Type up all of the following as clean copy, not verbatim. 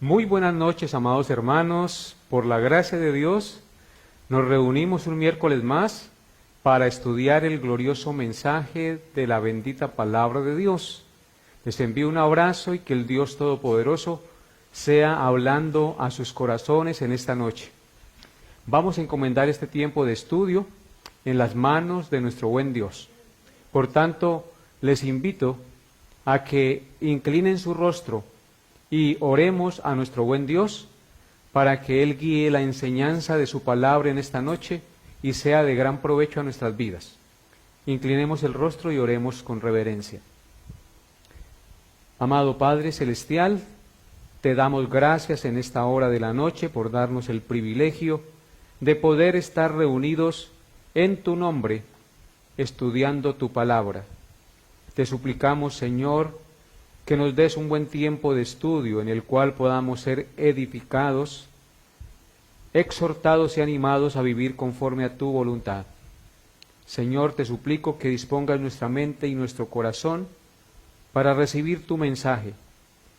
Muy buenas noches, amados hermanos. Por la gracia de Dios, nos reunimos un miércoles más para estudiar el glorioso mensaje de la bendita palabra de Dios. Les envío un abrazo y que el Dios Todopoderoso sea hablando a sus corazones en esta noche. Vamos a encomendar este tiempo de estudio en las manos de nuestro buen Dios. Por tanto, les invito a que inclinen su rostro y oremos a nuestro buen Dios para que Él guíe la enseñanza de su palabra en esta noche y sea de gran provecho a nuestras vidas. Inclinemos el rostro y oremos con reverencia. Amado Padre Celestial, te damos gracias en esta hora de la noche por darnos el privilegio de poder estar reunidos en tu nombre, estudiando tu palabra. Te suplicamos, Señor, que nos des un buen tiempo de estudio en el cual podamos ser edificados, exhortados y animados a vivir conforme a tu voluntad. Señor, te suplico que dispongas nuestra mente y nuestro corazón para recibir tu mensaje,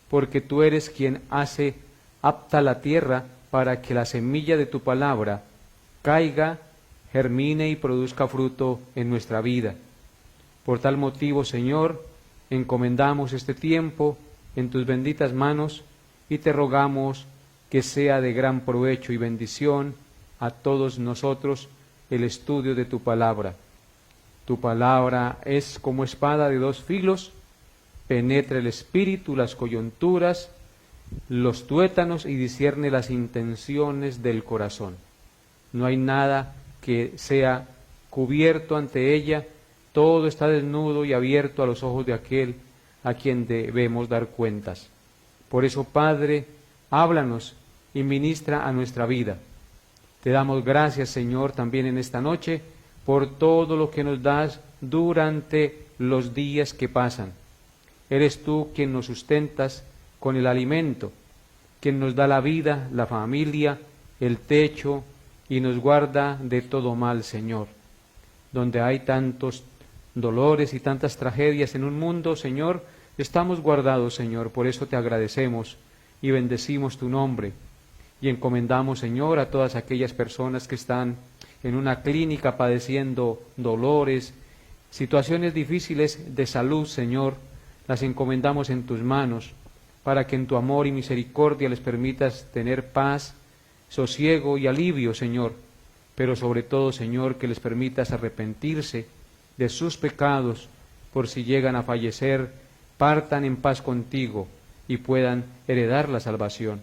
porque tú eres quien hace apta la tierra para que la semilla de tu palabra caiga, germine y produzca fruto en nuestra vida. Por tal motivo, Señor, encomendamos este tiempo en tus benditas manos y te rogamos que sea de gran provecho y bendición a todos nosotros el estudio de tu palabra. Tu palabra es como espada de dos filos, penetra el espíritu, las coyunturas, los tuétanos y discierne las intenciones del corazón. No hay nada que sea cubierto ante ella, todo está desnudo y abierto a los ojos de aquel a quien debemos dar cuentas. Por eso, Padre, háblanos y ministra a nuestra vida. Te damos gracias, Señor, también en esta noche, por todo lo que nos das durante los días que pasan. Eres tú quien nos sustentas con el alimento, quien nos da la vida, la familia, el techo y nos guarda de todo mal, Señor. Donde hay tantos dolores y tantas tragedias en un mundo, Señor, estamos guardados, Señor. Por eso te agradecemos y bendecimos tu nombre. Y encomendamos, Señor, a todas aquellas personas que están en una clínica padeciendo dolores, situaciones difíciles de salud, Señor, las encomendamos en tus manos, para que en tu amor y misericordia les permitas tener paz, sosiego y alivio, Señor, pero sobre todo, Señor, que les permitas arrepentirse de sus pecados, por si llegan a fallecer, partan en paz contigo y puedan heredar la salvación.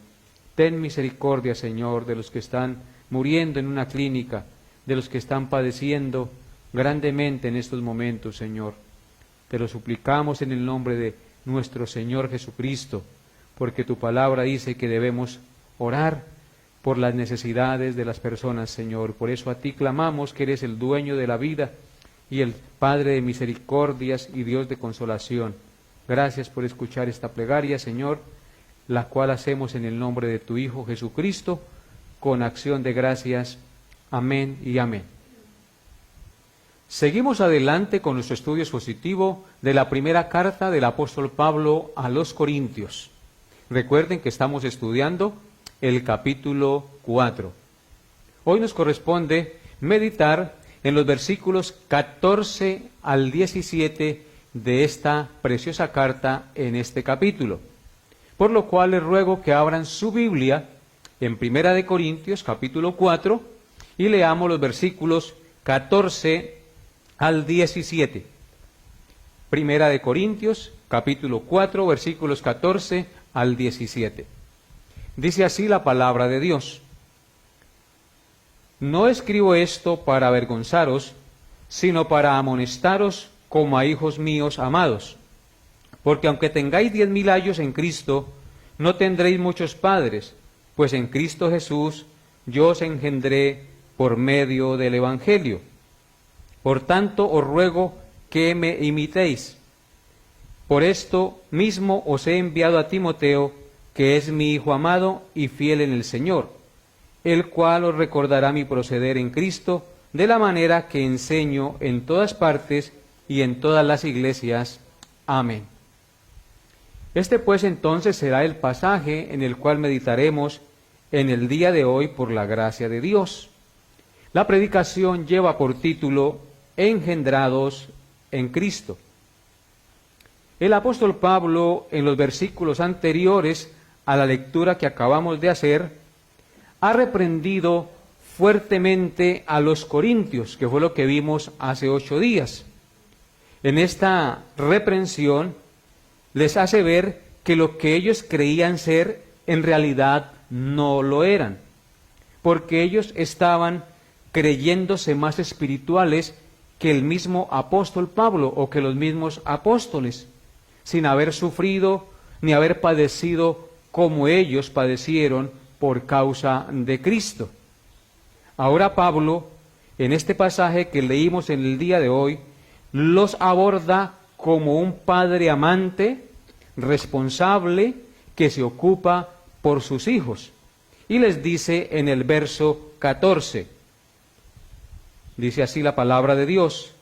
Ten misericordia, Señor, de los que están muriendo en una clínica, de los que están padeciendo grandemente en estos momentos, Señor. Te lo suplicamos en el nombre de nuestro Señor Jesucristo, porque tu palabra dice que debemos orar por las necesidades de las personas, Señor. Por eso a ti clamamos, que eres el dueño de la vida y el Padre de misericordias y Dios de consolación. Gracias por escuchar esta plegaria, Señor, la cual hacemos en el nombre de tu Hijo Jesucristo, con acción de gracias. Amén y amén. Seguimos adelante con nuestro estudio expositivo de la primera carta del apóstol Pablo a los Corintios. Recuerden que estamos estudiando el capítulo 4. Hoy nos corresponde meditar en los versículos 14 al 17 de esta preciosa carta en este capítulo. Por lo cual les ruego que abran su Biblia en Primera de Corintios, capítulo 4, y leamos los versículos 14 al 17. Primera de Corintios, capítulo 4, versículos 14 al 17. Dice así la palabra de Dios: No escribo esto para avergonzaros, sino para amonestaros como a hijos míos amados. Porque aunque tengáis 10.000 años en Cristo, no tendréis muchos padres, pues en Cristo Jesús yo os engendré por medio del Evangelio. Por tanto os ruego que me imitéis. Por esto mismo os he enviado a Timoteo, que es mi hijo amado y fiel en el Señor, el cual os recordará mi proceder en Cristo, de la manera que enseño en todas partes y en todas las iglesias. Amén. Este pues entonces será el pasaje en el cual meditaremos en el día de hoy por la gracia de Dios. La predicación lleva por título Engendrados en Cristo. El apóstol Pablo, en los versículos anteriores a la lectura que acabamos de hacer, ha reprendido fuertemente a los corintios, que fue lo que vimos hace 8 días. En esta reprensión les hace ver que lo que ellos creían ser, en realidad no lo eran, porque ellos estaban creyéndose más espirituales que el mismo apóstol Pablo o que los mismos apóstoles, sin haber sufrido ni haber padecido como ellos padecieron por causa de Cristo. Ahora Pablo, en este pasaje que leímos en el día de hoy, los aborda como un padre amante, responsable, que se ocupa por sus hijos. Y les dice en el verso 14, dice así la palabra de Dios: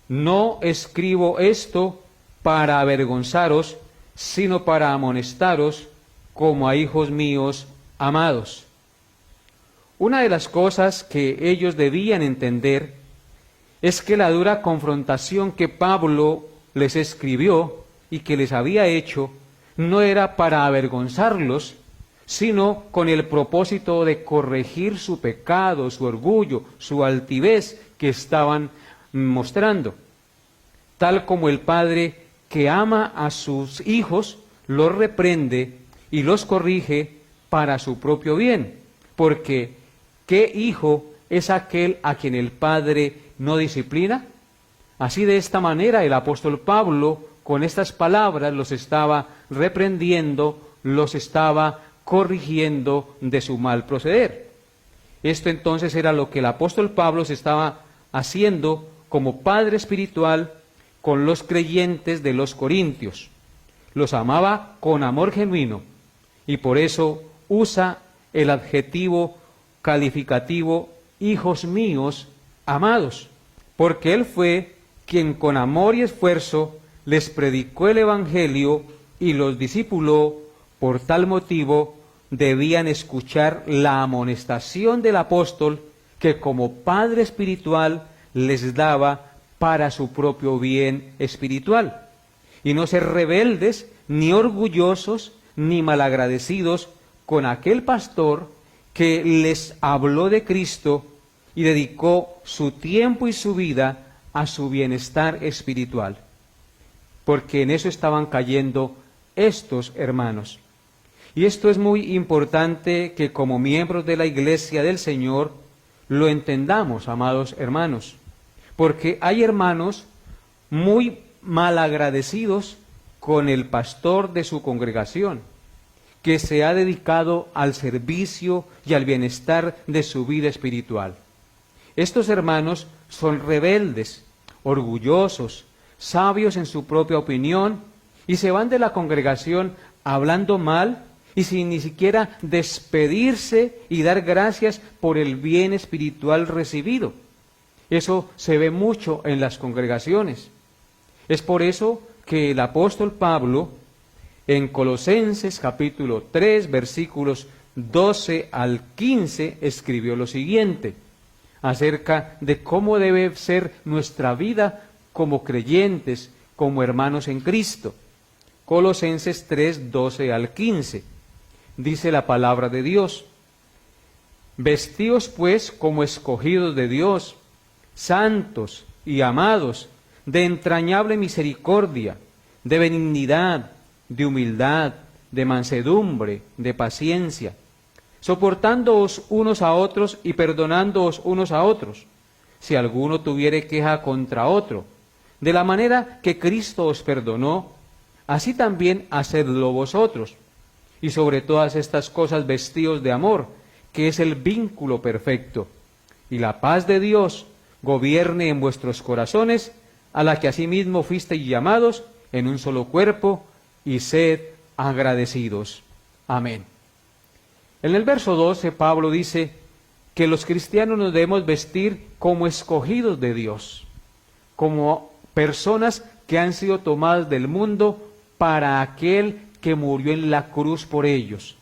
no escribo esto para avergonzaros, sino para amonestaros como a hijos míos amados. Una de las cosas que ellos debían entender es que la dura confrontación que Pablo les escribió y que les había hecho no era para avergonzarlos, sino con el propósito de corregir su pecado, su orgullo, su altivez que estaban mostrando. Tal como el padre que ama a sus hijos los reprende y los corrige para su propio bien, porque ¿qué hijo es aquel a quien el padre no disciplina? Así, de esta manera, el apóstol Pablo, con estas palabras, los estaba reprendiendo, los estaba corrigiendo de su mal proceder. Esto entonces era lo que el apóstol Pablo se estaba haciendo como padre espiritual con los creyentes de los corintios. Los amaba con amor genuino y por eso usa el adjetivo calificativo hijos míos amados, porque él fue quien con amor y esfuerzo les predicó el evangelio y los discipuló. Por tal motivo debían escuchar la amonestación del apóstol, que como padre espiritual les daba para su propio bien espiritual, y no ser rebeldes, ni orgullosos, ni malagradecidos con aquel pastor que les habló de Cristo y dedicó su tiempo y su vida a su bienestar espiritual, porque en eso estaban cayendo estos hermanos. Y esto es muy importante que como miembros de la Iglesia del Señor lo entendamos, amados hermanos, porque hay hermanos muy malagradecidos con el pastor de su congregación, que se ha dedicado al servicio y al bienestar de su vida espiritual. Estos hermanos son rebeldes, orgullosos, sabios en su propia opinión, y se van de la congregación hablando mal y sin ni siquiera despedirse y dar gracias por el bien espiritual recibido. Eso se ve mucho en las congregaciones. Es por eso que el apóstol Pablo, en Colosenses capítulo 3, versículos 12 al 15, escribió lo siguiente acerca de cómo debe ser nuestra vida como creyentes, como hermanos en Cristo. Colosenses 3, 12 al 15. Dice la palabra de Dios: vestíos pues como escogidos de Dios, santos y amados, de entrañable misericordia, de benignidad, de humildad, de mansedumbre, de paciencia, soportándoos unos a otros y perdonándoos unos a otros, si alguno tuviere queja contra otro, de la manera que Cristo os perdonó, así también hacedlo vosotros. Y sobre todas estas cosas vestíos de amor, que es el vínculo perfecto. Y la paz de Dios gobierne en vuestros corazones, a la que asimismo fuisteis llamados en un solo cuerpo, y sed agradecidos. Amén. En el verso 12 Pablo dice que los cristianos nos debemos vestir como escogidos de Dios, como personas que han sido tomadas del mundo para aquel que murió en la cruz por ellos.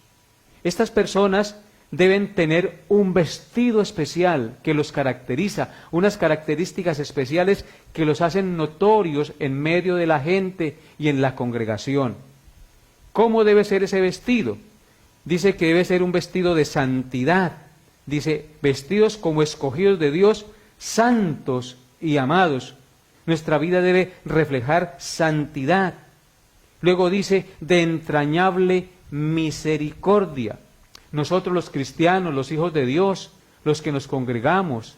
Estas personas deben tener un vestido especial que los caracteriza, unas características especiales que los hacen notorios en medio de la gente y en la congregación. ¿Cómo debe ser ese vestido? Dice que debe ser un vestido de santidad. Dice, vestidos como escogidos de Dios, santos y amados. Nuestra vida debe reflejar santidad. Luego dice, de entrañable misericordia. Nosotros los cristianos, los hijos de Dios, los que nos congregamos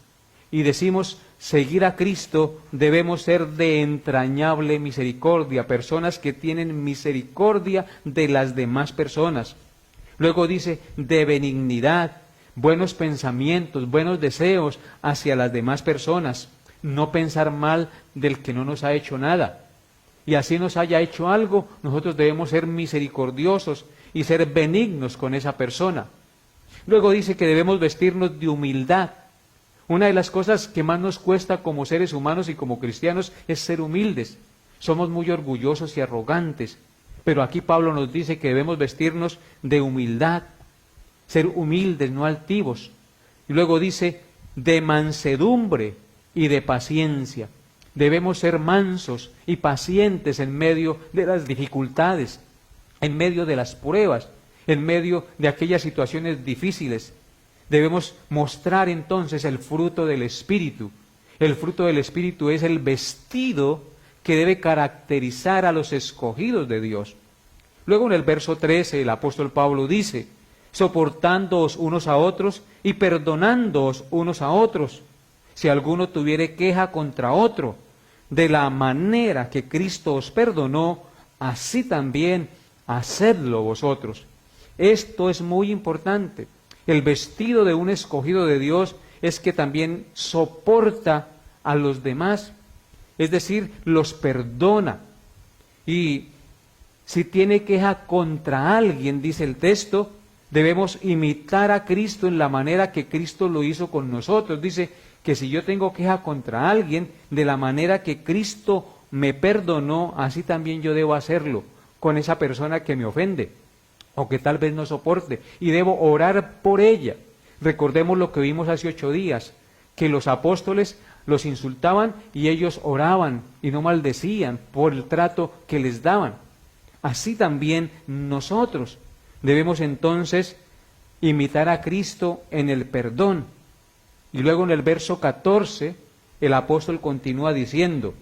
y decimos seguir a Cristo, debemos ser de entrañable misericordia, personas que tienen misericordia de las demás personas. Luego dice, de benignidad, buenos pensamientos, buenos deseos hacia las demás personas, no pensar mal del que no nos ha hecho nada. Y así nos haya hecho algo, nosotros debemos ser misericordiosos y ser benignos con esa persona. Luego dice que debemos vestirnos de humildad. Una de las cosas que más nos cuesta como seres humanos y como cristianos es ser humildes. Somos muy orgullosos y arrogantes, pero aquí Pablo nos dice que debemos vestirnos de humildad, ser humildes, no altivos. Y luego dice, de mansedumbre y de paciencia. Debemos ser mansos y pacientes en medio de las dificultades, en medio de las pruebas, en medio de aquellas situaciones difíciles. Debemos mostrar entonces el fruto del Espíritu. El fruto del Espíritu es el vestido que debe caracterizar a los escogidos de Dios. Luego en el verso 13 el apóstol Pablo dice, soportándoos unos a otros y perdonándoos unos a otros, si alguno tuviere queja contra otro, de la manera que Cristo os perdonó, así también hacedlo vosotros. Esto es muy importante. El vestido de un escogido de Dios es que también soporta a los demás, es decir, los perdona. Y si tiene queja contra alguien, dice el texto, debemos imitar a Cristo en la manera que Cristo lo hizo con nosotros. Dice que si yo tengo queja contra alguien, de la manera que Cristo me perdonó, así también yo debo hacerlo con esa persona que me ofende o que tal vez no soporte, y debo orar por ella. Recordemos lo que vimos hace 8 días, que los apóstoles los insultaban y ellos oraban y no maldecían por el trato que les daban. Así también nosotros debemos entonces imitar a Cristo en el perdón. Y luego en el verso 14 el apóstol continúa diciendo,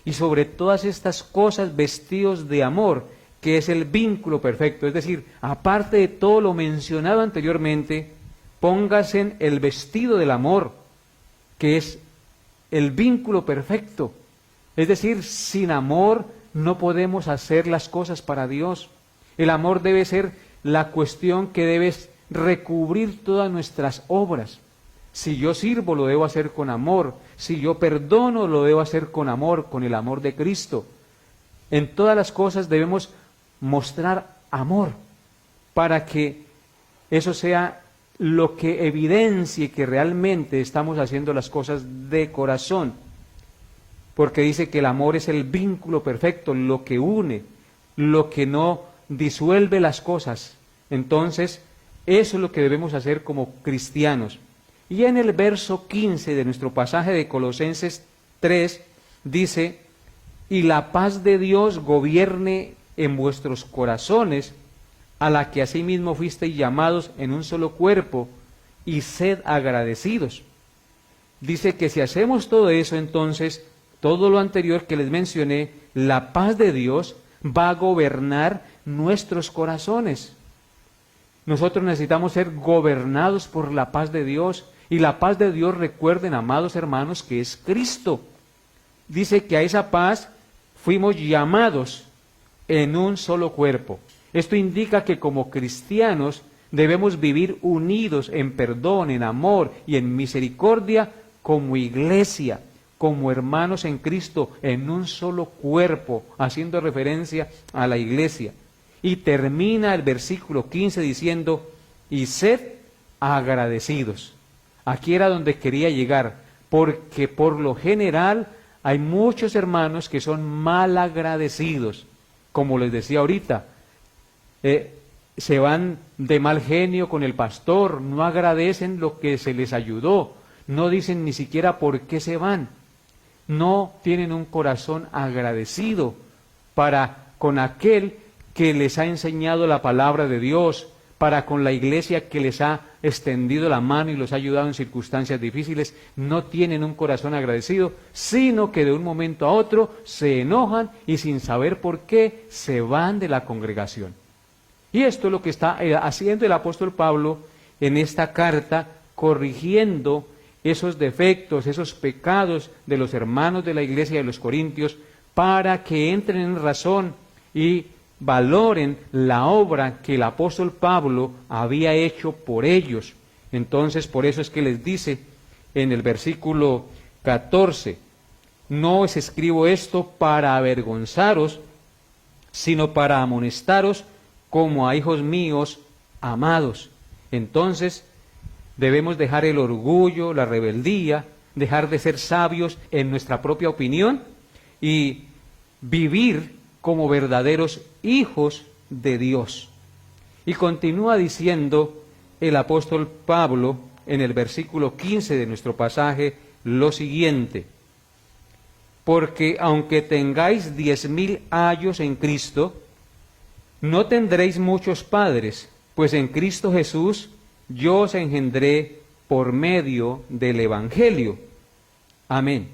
y sobre todas estas cosas vestidos de amor, que es el vínculo perfecto. Es decir, aparte de todo lo mencionado anteriormente, póngase el vestido del amor, que es el vínculo perfecto. Es decir, sin amor no podemos hacer las cosas para Dios. El amor debe ser la cuestión que debe recubrir todas nuestras obras. Si yo sirvo, lo debo hacer con amor. Si yo perdono, lo debo hacer con amor, con el amor de Cristo. En todas las cosas debemos mostrar amor para que eso sea lo que evidencie que realmente estamos haciendo las cosas de corazón. Porque dice que el amor es el vínculo perfecto, lo que une, lo que no disuelve las cosas. Entonces, eso es lo que debemos hacer como cristianos. Y en el verso 15 de nuestro pasaje de Colosenses 3, dice, y la paz de Dios gobierne en vuestros corazones, a la que asimismo fuisteis llamados en un solo cuerpo, y sed agradecidos. Dice que si hacemos todo eso, entonces, todo lo anterior que les mencioné, la paz de Dios va a gobernar nuestros corazones. Nosotros necesitamos ser gobernados por la paz de Dios, y la paz de Dios, recuerden, amados hermanos, que es Cristo. Dice que a esa paz fuimos llamados en un solo cuerpo. Esto indica que como cristianos debemos vivir unidos en perdón, en amor y en misericordia como iglesia, como hermanos en Cristo, en un solo cuerpo, haciendo referencia a la iglesia. Y termina el versículo 15 diciendo, y sed agradecidos. Aquí era donde quería llegar, porque por lo general hay muchos hermanos que son mal agradecidos. como les decía ahorita, se van de mal genio con el pastor, no agradecen lo que se les ayudó, no dicen ni siquiera por qué se van, no tienen un corazón agradecido para con aquel que les ha enseñado la palabra de Dios, para con la iglesia que les ha extendido la mano y los ha ayudado en circunstancias difíciles, no tienen un corazón agradecido, sino que de un momento a otro se enojan y sin saber por qué se van de la congregación. Y esto es lo que está haciendo el apóstol Pablo en esta carta, corrigiendo esos defectos, esos pecados de los hermanos de la iglesia de los Corintios, para que entren en razón y valoren la obra que el apóstol Pablo había hecho por ellos. Entonces, por eso es que les dice en el versículo 14, no os escribo esto para avergonzaros, sino para amonestaros como a hijos míos amados. Entonces, debemos dejar el orgullo, la rebeldía, dejar de ser sabios en nuestra propia opinión y vivir como verdaderos hijos de Dios. Y continúa diciendo el apóstol Pablo en el versículo 15 de nuestro pasaje lo siguiente: porque aunque tengáis 10.000 años en Cristo, no tendréis muchos padres, pues en Cristo Jesús yo os engendré por medio del Evangelio. Amén.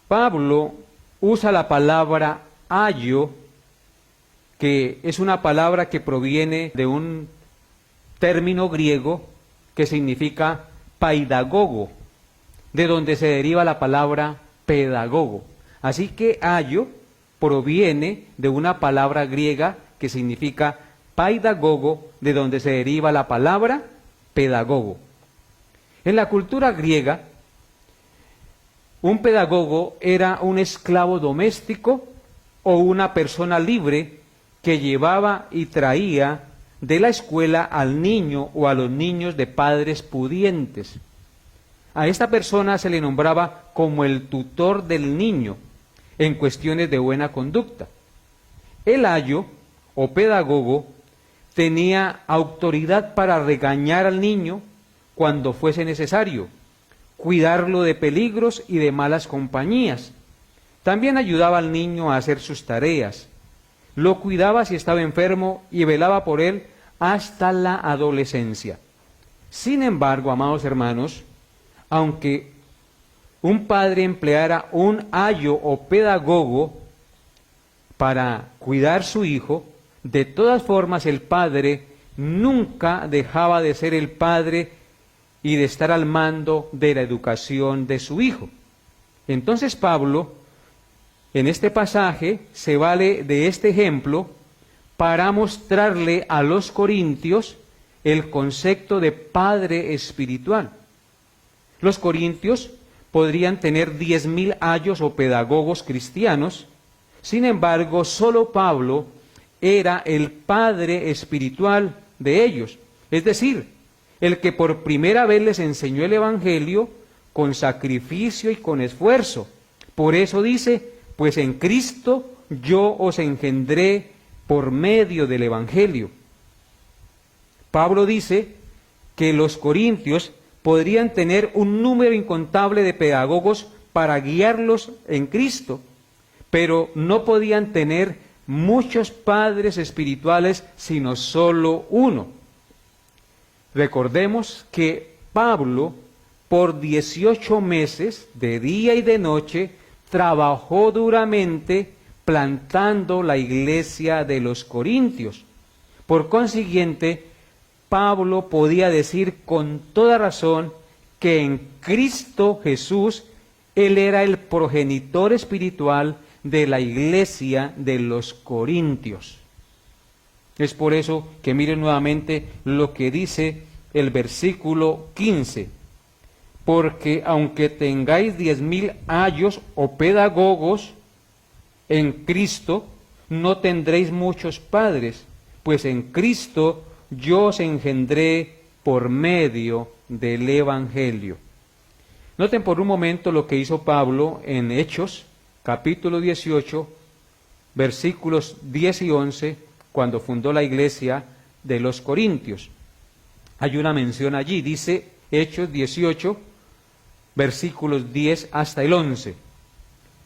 Pablo usa la palabra ayo, que es una palabra que proviene de un término griego que significa paidagogo, de donde se deriva la palabra pedagogo. Así que ayo proviene de una palabra griega que significa paidagogo, de donde se deriva la palabra pedagogo. En la cultura griega, un pedagogo era un esclavo doméstico o una persona libre que llevaba y traía de la escuela al niño o a los niños de padres pudientes. A esta persona se le nombraba como el tutor del niño en cuestiones de buena conducta. El ayo o pedagogo tenía autoridad para regañar al niño cuando fuese necesario, cuidarlo de peligros y de malas compañías. También ayudaba al niño a hacer sus tareas, lo cuidaba si estaba enfermo y velaba por él hasta la adolescencia. Sin embargo, amados hermanos, aunque un padre empleara un ayo o pedagogo para cuidar su hijo, de todas formas el padre nunca dejaba de ser el padre y de estar al mando de la educación de su hijo. Entonces Pablo, en este pasaje, se vale de este ejemplo para mostrarle a los corintios el concepto de padre espiritual. Los corintios podrían tener 10.000 ayos o pedagogos cristianos, sin embargo, solo Pablo era el padre espiritual de ellos, es decir, el que por primera vez les enseñó el Evangelio con sacrificio y con esfuerzo. Por eso dice, pues en Cristo yo os engendré por medio del Evangelio. Pablo dice que los corintios podrían tener un número incontable de pedagogos para guiarlos en Cristo, pero no podían tener muchos padres espirituales, sino solo uno. Recordemos que Pablo, por 18 meses, de día y de noche, trabajó duramente plantando la iglesia de los corintios. Por consiguiente, Pablo podía decir con toda razón que en Cristo Jesús él era el progenitor espiritual de la iglesia de los corintios. Es por eso que miren nuevamente lo que dice el versículo 15. Porque aunque tengáis 10.000 ayos o pedagogos en Cristo, no tendréis muchos padres, pues en Cristo yo os engendré por medio del Evangelio. Noten por un momento lo que hizo Pablo en Hechos, capítulo 18, versículos 10 y 11, cuando fundó la iglesia de los Corintios. Hay una mención allí, dice Hechos 18, versículos 10 hasta el 11.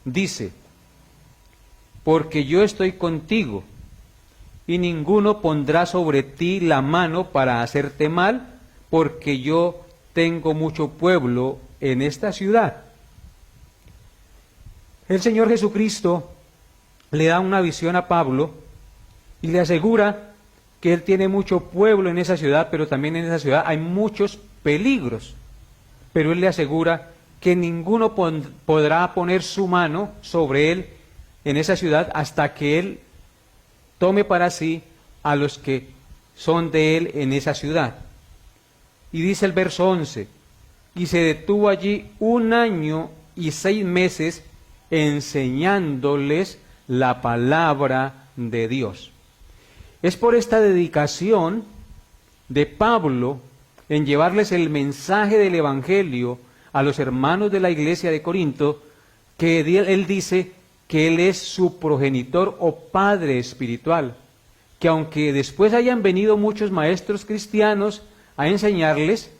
Dice: porque yo estoy contigo, y ninguno pondrá sobre ti la mano para hacerte mal, porque yo tengo mucho pueblo en esta ciudad. El Señor Jesucristo le da una visión a Pablo y le asegura que él tiene mucho pueblo en esa ciudad, pero también en esa ciudad hay muchos peligros. Pero él le asegura que ninguno podrá poner su mano sobre él en esa ciudad hasta que él tome para sí a los que son de él en esa ciudad. Y dice el verso 11, y se detuvo allí 1 año y 6 meses enseñándoles la palabra de Dios. Es por esta dedicación de Pablo en llevarles el mensaje del Evangelio a los hermanos de la iglesia de Corinto, que él dice que él es su progenitor o padre espiritual, que aunque después hayan venido muchos maestros cristianos a enseñarles,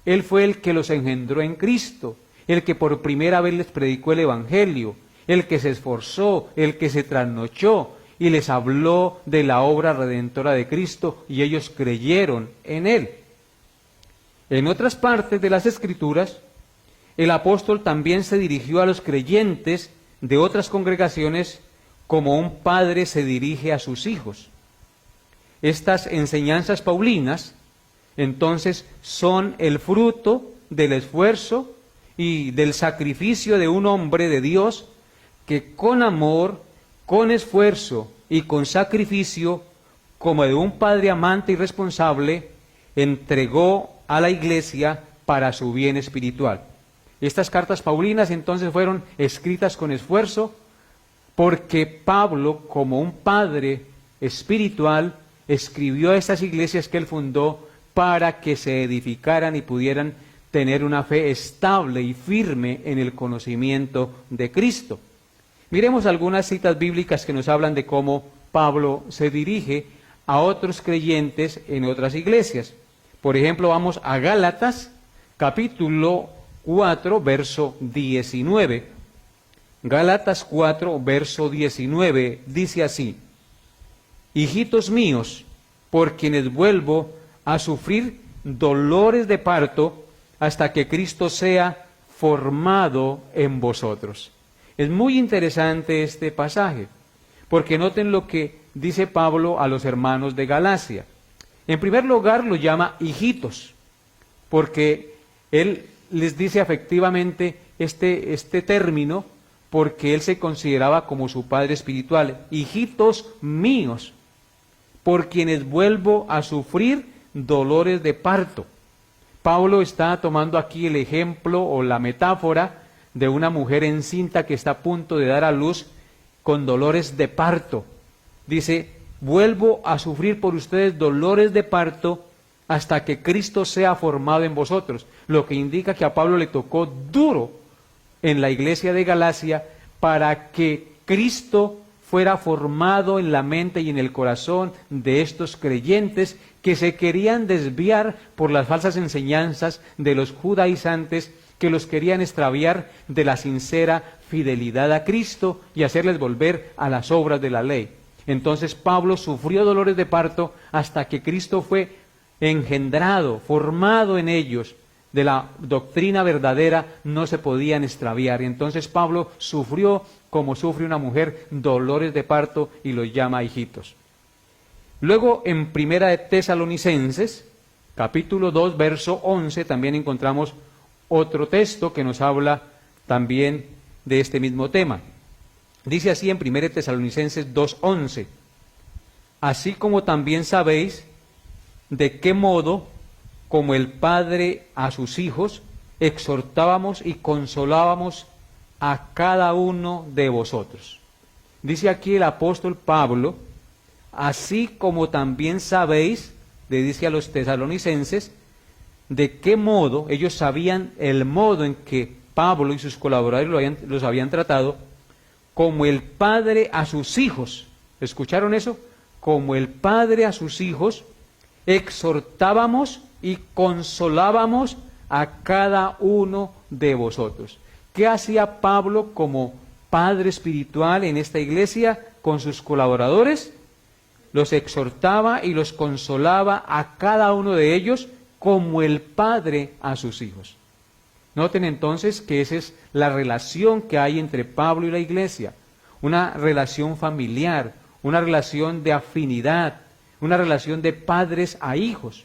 él fue el que los engendró en Cristo, el que por primera vez les predicó el Evangelio, el que se esforzó, el que se trasnochó y les habló de la obra redentora de Cristo, y ellos creyeron en él. En otras partes de las Escrituras, el apóstol también se dirigió a los creyentes de otras congregaciones como un padre se dirige a sus hijos. Estas enseñanzas paulinas, entonces, son el fruto del esfuerzo y del sacrificio de un hombre de Dios que con amor, con esfuerzo y con sacrificio, como de un padre amante y responsable, entregó a la iglesia para su bien espiritual. Estas cartas paulinas entonces fueron escritas con esfuerzo porque Pablo, como un padre espiritual, escribió a estas iglesias que él fundó para que se edificaran y pudieran tener una fe estable y firme en el conocimiento de Cristo. Miremos algunas citas bíblicas que nos hablan de cómo Pablo se dirige a otros creyentes en otras iglesias. Por ejemplo, vamos a Gálatas, capítulo 4, verso 19. Gálatas 4, verso 19, dice así: hijitos míos, por quienes vuelvo a sufrir dolores de parto hasta que Cristo sea formado en vosotros. Es muy interesante este pasaje, porque noten lo que dice Pablo a los hermanos de Galacia. En primer lugar, los llama hijitos, porque él les dice afectivamente este término, porque él se consideraba como su padre espiritual. Hijitos míos, por quienes vuelvo a sufrir dolores de parto. Pablo está tomando aquí el ejemplo o la metáfora de una mujer encinta que está a punto de dar a luz con dolores de parto. Dice: vuelvo a sufrir por ustedes dolores de parto hasta que Cristo sea formado en vosotros. Lo que indica que a Pablo le tocó duro en la iglesia de Galacia para que Cristo fuera formado en la mente y en el corazón de estos creyentes que se querían desviar por las falsas enseñanzas de los judaizantes, que los querían extraviar de la sincera fidelidad a Cristo y hacerles volver a las obras de la ley. Entonces Pablo sufrió dolores de parto hasta que Cristo fue engendrado, formado en ellos. De la doctrina verdadera no se podían extraviar. Y entonces Pablo sufrió, como sufre una mujer, dolores de parto y los llama hijitos. Luego en Primera de Tesalonicenses, capítulo 2, verso 11, también encontramos otro texto que nos habla también de este mismo tema. Dice así en Primera de Tesalonicenses 2:11: así como también sabéis de qué modo, como el Padre a sus hijos, exhortábamos y consolábamos a cada uno de vosotros. Dice aquí el apóstol Pablo: así como también sabéis, le dice a los tesalonicenses, de qué modo, ellos sabían el modo en que Pablo y sus colaboradores los habían tratado, como el padre a sus hijos. ¿Escucharon eso? Como el padre a sus hijos, exhortábamos y consolábamos a cada uno de vosotros. ¿Qué hacía Pablo como padre espiritual en esta iglesia con sus colaboradores? Los exhortaba y los consolaba a cada uno de ellos como el padre a sus hijos. Noten entonces que esa es la relación que hay entre Pablo y la iglesia, una relación familiar, una relación de afinidad, una relación de padres a hijos.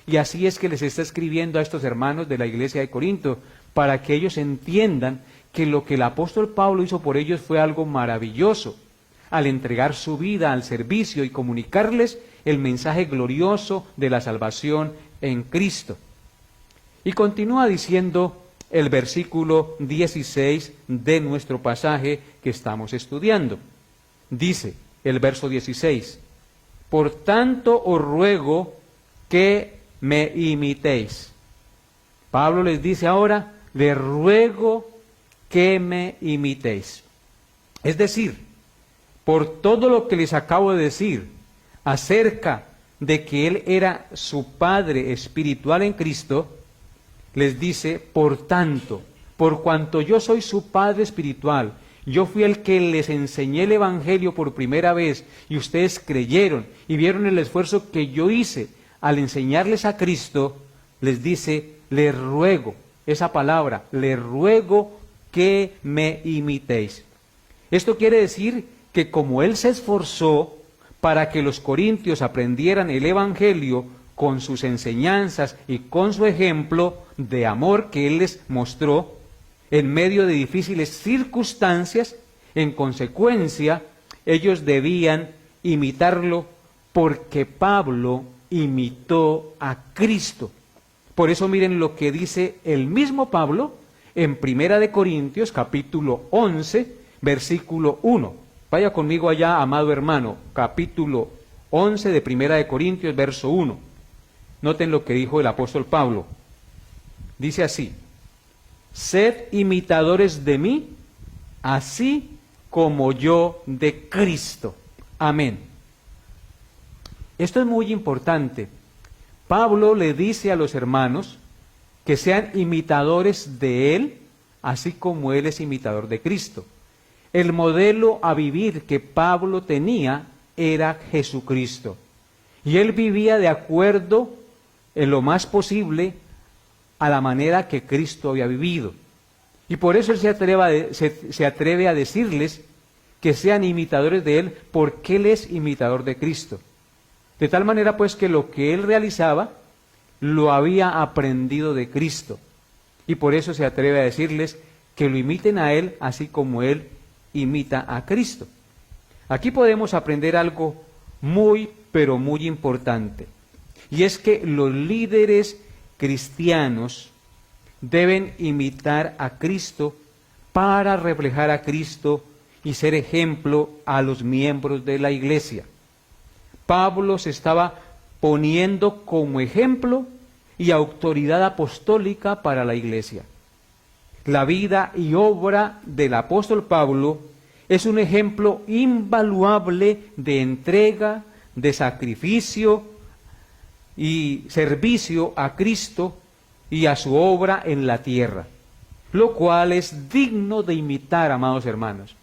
Y así es que les está escribiendo a estos hermanos de la iglesia de Corinto, para que ellos entiendan que lo que el apóstol Pablo hizo por ellos fue algo maravilloso, al entregar su vida al servicio y comunicarles el mensaje glorioso de la salvación en Cristo. Y continúa diciendo el versículo 16 de nuestro pasaje que estamos estudiando. Dice el verso 16, por tanto os ruego que me imitéis. Pablo les dice ahora, les ruego que me imitéis. Es decir, por todo lo que les acabo de decir acerca de que Él era su Padre espiritual en Cristo, les dice, por tanto, por cuanto yo soy su Padre espiritual, yo fui el que les enseñé el Evangelio por primera vez y ustedes creyeron y vieron el esfuerzo que yo hice al enseñarles a Cristo, les dice, les ruego, esa palabra, les ruego que me imitéis. Esto quiere decir que como Él se esforzó para que los corintios aprendieran el Evangelio con sus enseñanzas y con su ejemplo de amor que Él les mostró en medio de difíciles circunstancias, en consecuencia, ellos debían imitarlo porque Pablo imitó a Cristo. Por eso miren lo que dice el mismo Pablo en Primera de Corintios, capítulo 11, versículo 1. Vaya conmigo allá, amado hermano, capítulo 11 de Primera de Corintios, verso 1. Noten lo que dijo el apóstol Pablo. Dice así, sed imitadores de mí, así como yo de Cristo. Amén. Esto es muy importante. Pablo le dice a los hermanos que sean imitadores de Él, así como Él es imitador de Cristo. El modelo a vivir que Pablo tenía era Jesucristo. Y él vivía de acuerdo en lo más posible a la manera que Cristo había vivido. Y por eso él se atreve a decirles que sean imitadores de Él, porque Él es imitador de Cristo. De tal manera pues que lo que Él realizaba lo había aprendido de Cristo. Y por eso se atreve a decirles que lo imiten a Él así como Él imita a Cristo. Aquí podemos aprender algo muy, pero muy importante. Y es que los líderes cristianos deben imitar a Cristo para reflejar a Cristo y ser ejemplo a los miembros de la iglesia. Pablo se estaba poniendo como ejemplo y autoridad apostólica para la iglesia. La vida y obra del apóstol Pablo es un ejemplo invaluable de entrega, de sacrificio y servicio a Cristo y a su obra en la tierra, lo cual es digno de imitar, amados hermanos.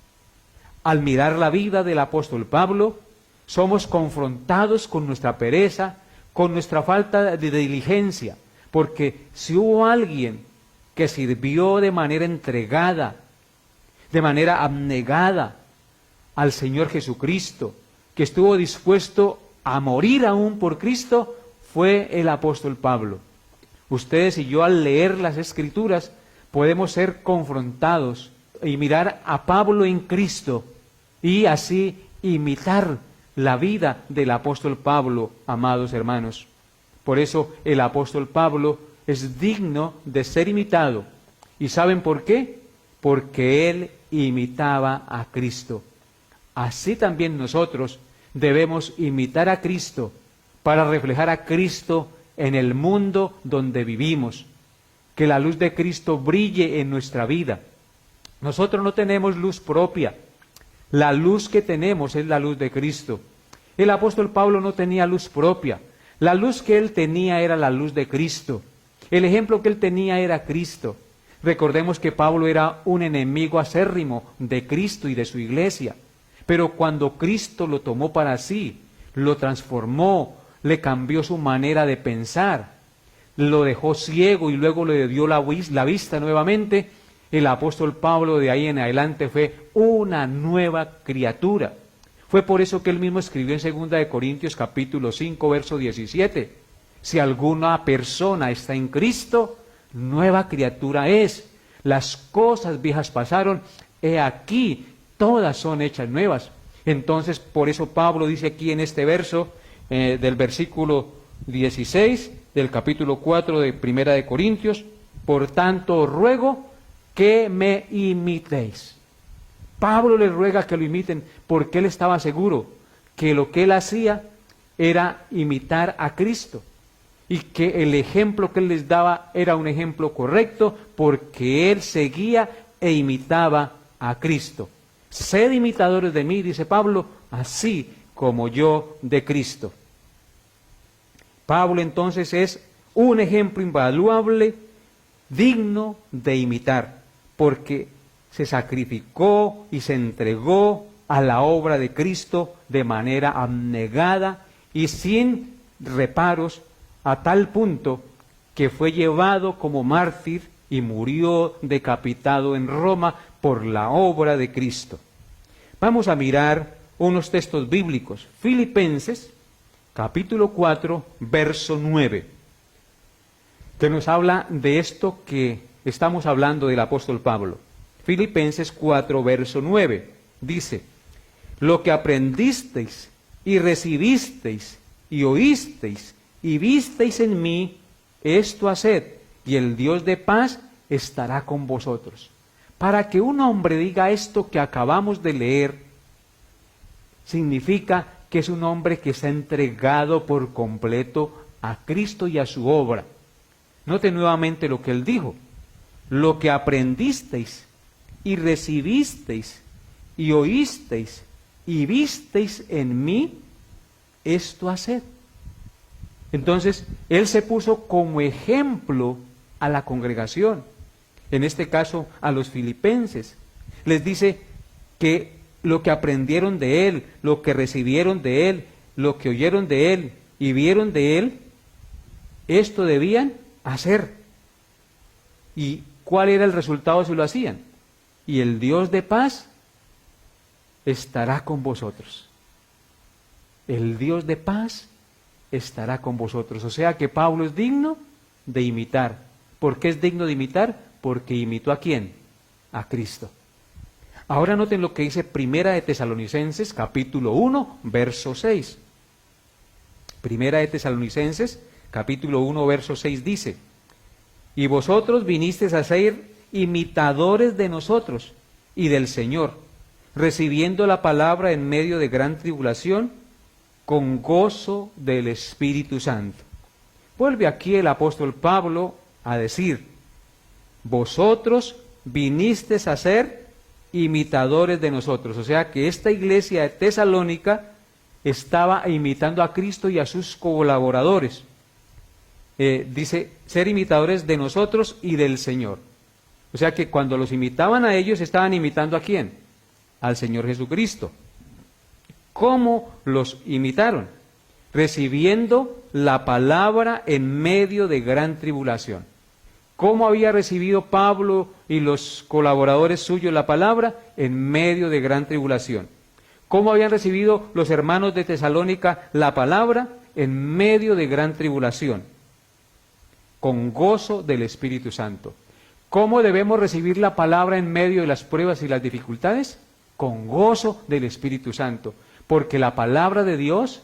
Al mirar la vida del apóstol Pablo, somos confrontados con nuestra pereza, con nuestra falta de diligencia, porque si hubo alguien que sirvió de manera entregada, de manera abnegada al Señor Jesucristo, que estuvo dispuesto a morir aún por Cristo, fue el apóstol Pablo. Ustedes y yo, al leer las Escrituras, podemos ser confrontados y mirar a Pablo en Cristo y así imitar la vida del apóstol Pablo, amados hermanos. Por eso el apóstol Pablo es digno de ser imitado. ¿Y saben por qué? Porque él imitaba a Cristo. Así también nosotros debemos imitar a Cristo para reflejar a Cristo en el mundo donde vivimos. Que la luz de Cristo brille en nuestra vida. Nosotros no tenemos luz propia. La luz que tenemos es la luz de Cristo. El apóstol Pablo no tenía luz propia. La luz que él tenía era la luz de Cristo. El ejemplo que él tenía era Cristo. Recordemos que Pablo era un enemigo acérrimo de Cristo y de su iglesia. Pero cuando Cristo lo tomó para sí, lo transformó, le cambió su manera de pensar, lo dejó ciego y luego le dio la vista nuevamente, el apóstol Pablo de ahí en adelante fue una nueva criatura. Fue por eso que él mismo escribió en 2 Corintios capítulo 5, verso 17, si alguna persona está en Cristo, nueva criatura es. Las cosas viejas pasaron, he aquí, todas son hechas nuevas. Entonces, por eso Pablo dice aquí en este verso, del versículo 16, del capítulo 4 de 1 Corintios, por tanto os ruego que me imitéis. Pablo le ruega que lo imiten porque él estaba seguro que lo que él hacía era imitar a Cristo y que el ejemplo que él les daba era un ejemplo correcto porque él seguía e imitaba a Cristo. Sed imitadores de mí, dice Pablo, así como yo de Cristo. Pablo entonces es un ejemplo invaluable, digno de imitar, porque se sacrificó y se entregó a la obra de Cristo de manera abnegada y sin reparos, a tal punto que fue llevado como mártir y murió decapitado en Roma por la obra de Cristo. Vamos a mirar unos textos bíblicos. Filipenses, capítulo 4, verso 9, que nos habla de esto que estamos hablando del apóstol Pablo. Filipenses 4, verso 9, dice, lo que aprendisteis y recibisteis y oísteis y visteis en mí, esto haced, y el Dios de paz estará con vosotros. Para que un hombre diga esto que acabamos de leer, significa que es un hombre que se ha entregado por completo a Cristo y a su obra. Note nuevamente lo que él dijo, lo que aprendisteis y recibisteis y oísteis y visteis en mí, esto haced. Entonces, él se puso como ejemplo a la congregación, en este caso a los filipenses. Les dice que lo que aprendieron de él, lo que recibieron de él, lo que oyeron de él y vieron de él, esto debían hacer. ¿Y cuál era el resultado si lo hacían? Y el Dios de paz estará con vosotros. El Dios de paz estará con vosotros. O sea que Pablo es digno de imitar. ¿Por qué es digno de imitar? Porque imitó ¿a quién? A Cristo. Ahora noten lo que dice Primera de Tesalonicenses, capítulo 1, verso 6. Primera de Tesalonicenses, capítulo 1, verso 6 dice, y vosotros vinisteis a ser imitadores de nosotros y del Señor, recibiendo la palabra en medio de gran tribulación, con gozo del Espíritu Santo. Vuelve aquí el apóstol Pablo a decir, vosotros vinisteis a ser imitadores de nosotros. O sea que esta iglesia de Tesalónica estaba imitando a Cristo y a sus colaboradores. Dice, ser imitadores de nosotros y del Señor. O sea que cuando los imitaban a ellos, estaban imitando ¿a quién? Al Señor Jesucristo. ¿Cómo los imitaron? Recibiendo la palabra en medio de gran tribulación. ¿Cómo había recibido Pablo y los colaboradores suyos la palabra? En medio de gran tribulación. ¿Cómo habían recibido los hermanos de Tesalónica la palabra? En medio de gran tribulación. Con gozo del Espíritu Santo. ¿Cómo debemos recibir la palabra en medio de las pruebas y las dificultades? Con gozo del Espíritu Santo. Porque la palabra de Dios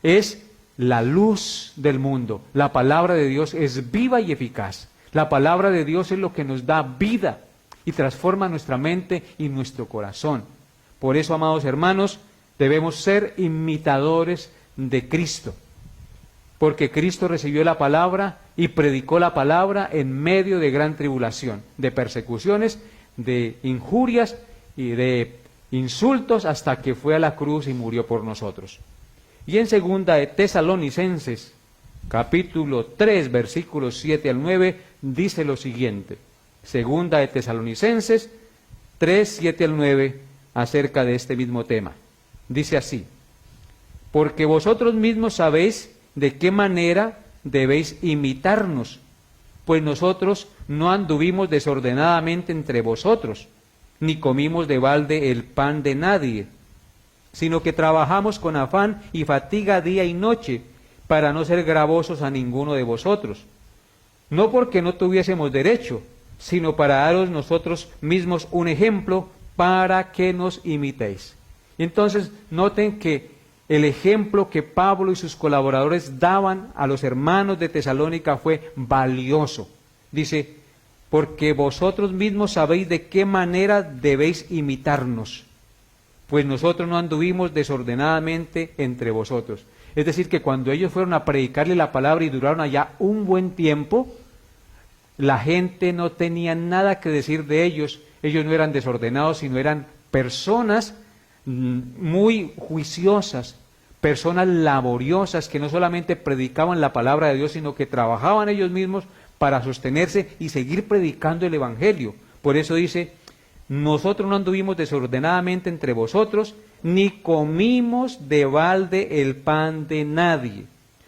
es la luz del mundo. La palabra de Dios es viva y eficaz. La palabra de Dios es lo que nos da vida y transforma nuestra mente y nuestro corazón. Por eso, amados hermanos, debemos ser imitadores de Cristo. Porque Cristo recibió la palabra y predicó la palabra en medio de gran tribulación, de persecuciones, de injurias y de insultos hasta que fue a la cruz y murió por nosotros. Y en segunda de Tesalonicenses, capítulo 3, versículos 7 al 9, dice lo siguiente. Segunda de Tesalonicenses 3, 7 al 9, acerca de este mismo tema. Dice así: porque vosotros mismos sabéis de qué manera debéis imitarnos, pues nosotros no anduvimos desordenadamente entre vosotros, ni comimos de balde el pan de nadie, sino que trabajamos con afán y fatiga día y noche, para no ser gravosos a ninguno de vosotros, no porque no tuviésemos derecho, sino para daros nosotros mismos un ejemplo para que nos imitéis. Y entonces noten que el ejemplo que Pablo y sus colaboradores daban a los hermanos de Tesalónica fue valioso. Dice, porque vosotros mismos sabéis de qué manera debéis imitarnos, pues nosotros no anduvimos desordenadamente entre vosotros. Es decir, que cuando ellos fueron a predicarle la palabra y duraron allá un buen tiempo, la gente no tenía nada que decir de ellos. Ellos no eran desordenados, sino eran personas muy juiciosas, personas laboriosas que no solamente predicaban la palabra de Dios, sino que trabajaban ellos mismos para sostenerse y seguir predicando el Evangelio. Por eso dice, nosotros no anduvimos desordenadamente entre vosotros, ni comimos de balde el pan de nadie.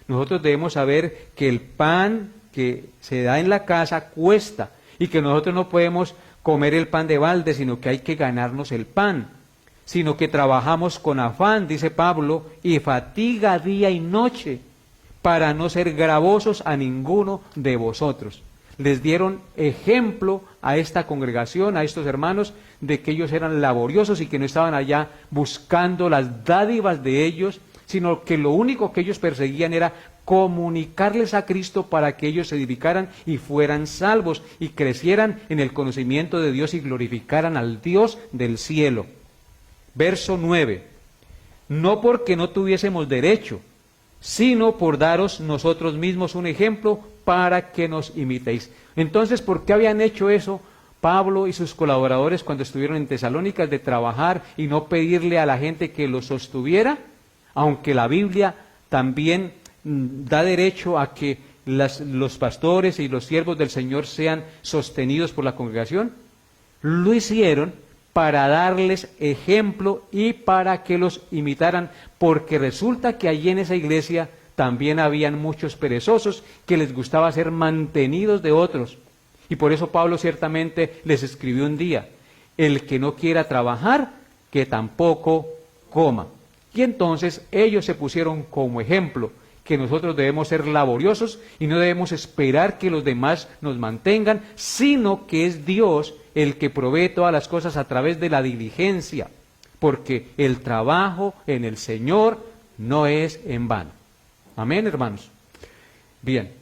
Nosotros debemos saber que el pan que se da en la casa cuesta, y que nosotros no podemos comer el pan de balde, sino que hay que ganarnos el pan, sino que trabajamos con afán, dice Pablo, y fatiga día y noche, para no ser gravosos a ninguno de vosotros. Les dieron ejemplo a esta congregación, a estos hermanos, de que ellos eran laboriosos y que no estaban allá buscando las dádivas de ellos, sino que lo único que ellos perseguían era comunicarles a Cristo para que ellos se edificaran y fueran salvos y crecieran en el conocimiento de Dios y glorificaran al Dios del cielo. Verso 9. No porque no tuviésemos derecho, sino por daros nosotros mismos un ejemplo para que nos imitéis. Entonces, ¿por qué habían hecho eso Pablo y sus colaboradores cuando estuvieron en Tesalónica, de trabajar y no pedirle a la gente que los sostuviera? Aunque la Biblia también da derecho a que los pastores y los siervos del Señor sean sostenidos por la congregación, lo hicieron para darles ejemplo y para que los imitaran, porque resulta que allí en esa iglesia también habían muchos perezosos que les gustaba ser mantenidos de otros. Y por eso Pablo ciertamente les escribió un día, el que no quiera trabajar, que tampoco coma. Y entonces ellos se pusieron como ejemplo que nosotros debemos ser laboriosos y no debemos esperar que los demás nos mantengan, sino que es Dios el que provee todas las cosas a través de la diligencia, porque el trabajo en el Señor no es en vano. Amén, hermanos. Bien,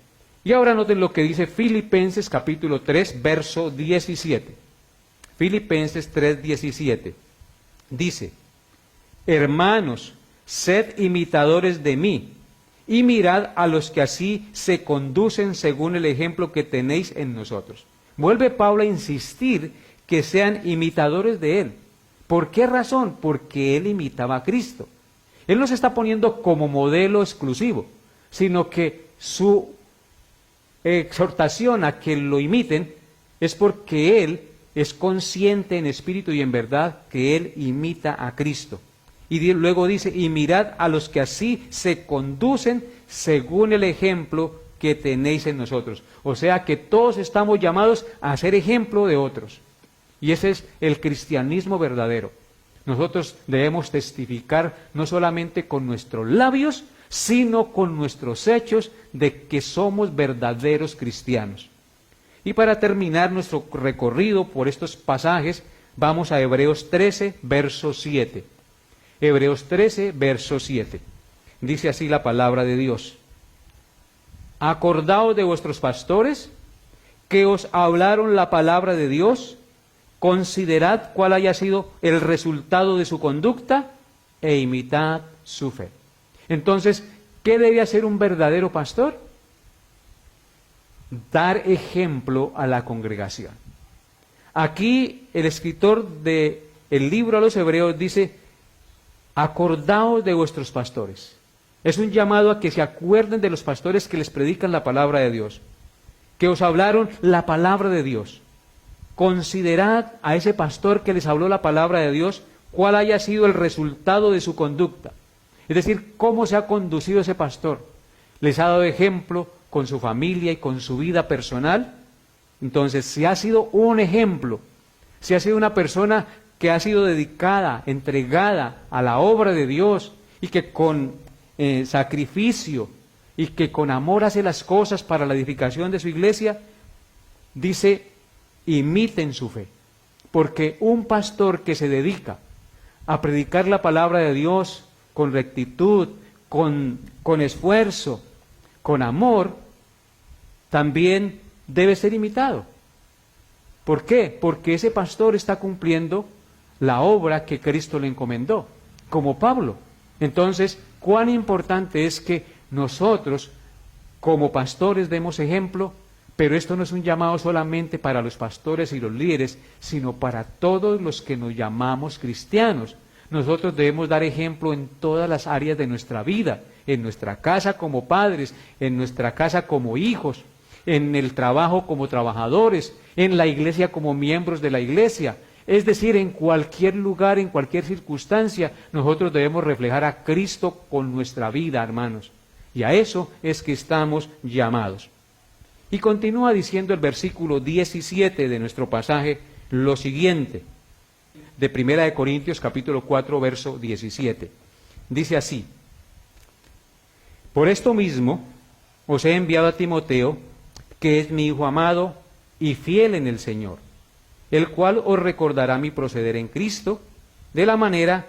y ahora noten lo que dice Filipenses capítulo 3, verso 17. Filipenses 3, 17. Dice, hermanos, sed imitadores de mí, y mirad a los que así se conducen según el ejemplo que tenéis en nosotros. Vuelve Pablo a insistir que sean imitadores de él. ¿Por qué razón? Porque él imitaba a Cristo. Él no se está poniendo como modelo exclusivo, sino que su exhortación a que lo imiten es porque él es consciente en espíritu y en verdad que él imita a Cristo. Y luego dice, y mirad a los que así se conducen según el ejemplo que tenéis en nosotros. O sea que todos estamos llamados a ser ejemplo de otros. Y ese es el cristianismo verdadero. Nosotros debemos testificar no solamente con nuestros labios, sino con nuestros hechos de que somos verdaderos cristianos. Y para terminar nuestro recorrido por estos pasajes, vamos a Hebreos 13, verso 7. Hebreos 13, verso 7. Dice así la palabra de Dios. Acordaos de vuestros pastores, que os hablaron la palabra de Dios, considerad cuál haya sido el resultado de su conducta, e imitad su fe. Entonces, ¿qué debe hacer un verdadero pastor? Dar ejemplo a la congregación. Aquí el escritor de el libro a los Hebreos dice, acordaos de vuestros pastores. Es un llamado a que se acuerden de los pastores que les predican la palabra de Dios, que os hablaron la palabra de Dios. Considerad a ese pastor que les habló la palabra de Dios, cuál haya sido el resultado de su conducta. Es decir, cómo se ha conducido ese pastor. ¿Les ha dado ejemplo con su familia y con su vida personal? Entonces, si ha sido un ejemplo, si ha sido una persona que ha sido dedicada, entregada a la obra de Dios y que con sacrificio y que con amor hace las cosas para la edificación de su iglesia, dice, imiten su fe. Porque un pastor que se dedica a predicar la palabra de Dios con rectitud, con esfuerzo, con amor, también debe ser imitado. ¿Por qué? Porque ese pastor está cumpliendo la obra que Cristo le encomendó, como Pablo. Entonces, cuán importante es que nosotros, como pastores, demos ejemplo, pero esto no es un llamado solamente para los pastores y los líderes, sino para todos los que nos llamamos cristianos. Nosotros debemos dar ejemplo en todas las áreas de nuestra vida, en nuestra casa como padres, en nuestra casa como hijos, en el trabajo como trabajadores, en la iglesia como miembros de la iglesia. Es decir, en cualquier lugar, en cualquier circunstancia, nosotros debemos reflejar a Cristo con nuestra vida, hermanos. Y a eso es que estamos llamados. Y continúa diciendo el versículo 17 de nuestro pasaje lo siguiente, de 1 Corintios capítulo 4, verso 17. Dice así: por esto mismo os he enviado a Timoteo, que es mi hijo amado y fiel en el Señor, el cual os recordará mi proceder en Cristo, de la manera